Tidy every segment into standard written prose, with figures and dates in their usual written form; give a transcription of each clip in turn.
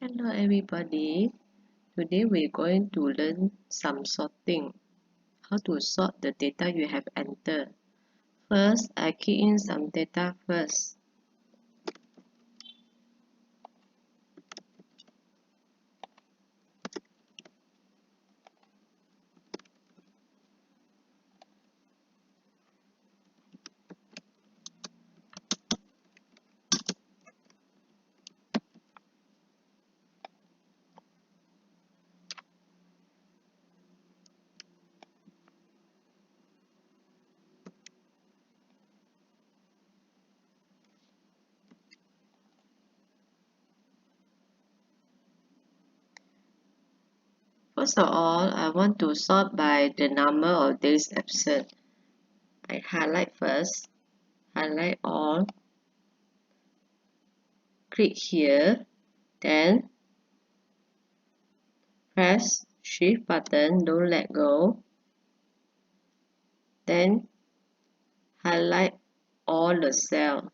Hello everybody. Today we're going to learn some sorting. How to sort the data you have entered. First, I key in some data first. First of all, I want to sort by the number of days absent. I highlight first, highlight all, click here, then press Shift button, don't let go. Then highlight all the cell.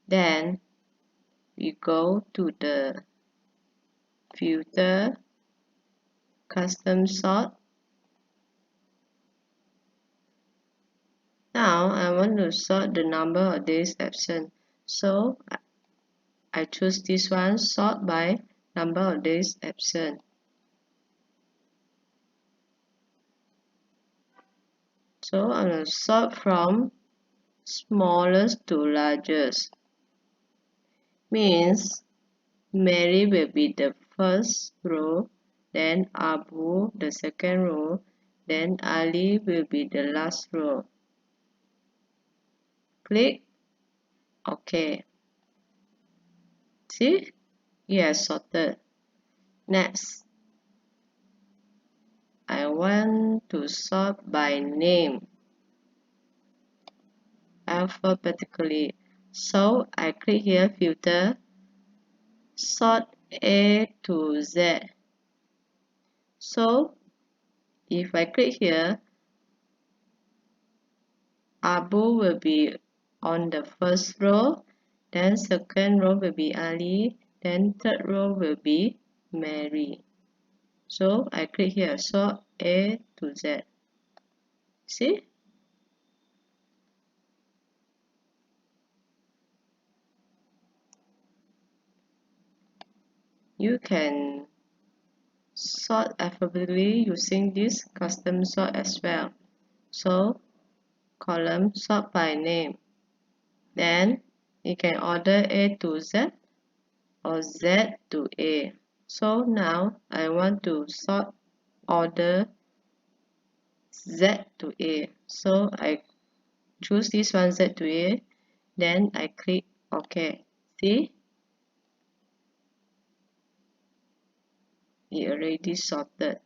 Then we go to the filter, custom sort. Now I want to sort the number of days absent. So I choose this one, sort by number of days absent. So I'm going to sort from smallest to largest. Means Mary will be the first row, then Abu the second row, then Ali will be the last row. Click OK. See? It has sorted. Next, I want to sort by name alphabetically. So I click here, filter, sort A to Z. So if I click here, Abu will be on the first row, then second row will be Ali, then third row will be Mary. So I click here, sort A to Z. See? You can sort alphabetically using this custom sort as well. So column sort by name. Then you can order A to Z or Z to A. So now I want to sort order Z to A. So I choose this one Z to A. Then I click OK. See? It already sorted.